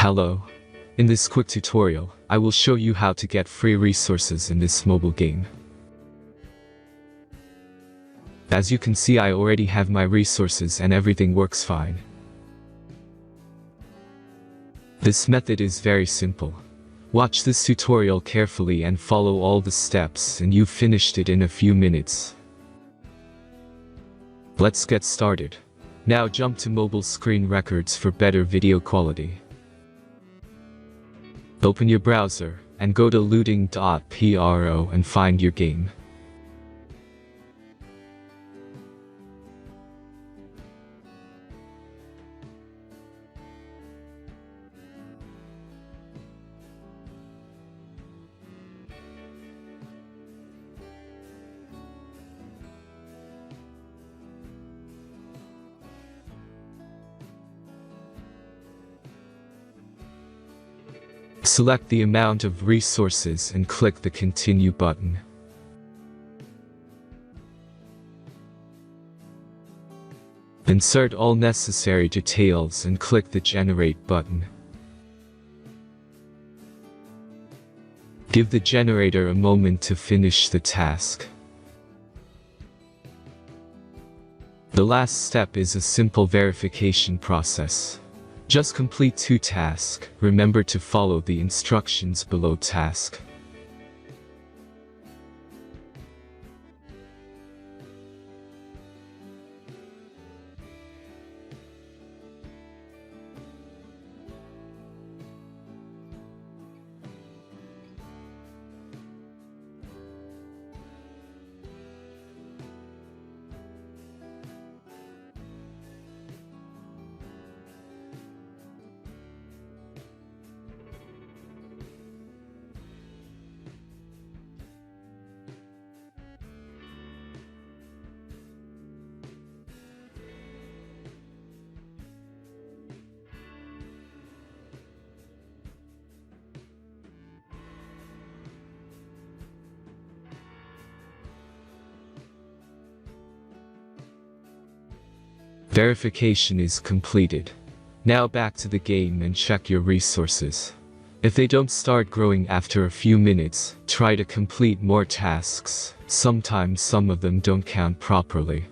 Hello. In this quick tutorial, I will show you how to get free resources in this mobile game. As you can see, I already have my resources and everything works fine. This method is very simple. Watch this tutorial carefully and follow all the steps and you've finished it in a few minutes. Let's get started. Now jump to mobile screen records for better video quality. Open your browser and go to looting.pro and find your game. Select the amount of resources and click the Continue button. Insert all necessary details and click the Generate button. Give the generator a moment to finish the task. The last step is a simple verification process. Just complete 2 tasks. Remember to follow the instructions below task. Verification is completed. Now back to the game and check your resources. If they don't start growing after a few minutes, try to complete more tasks. Sometimes some of them don't count properly.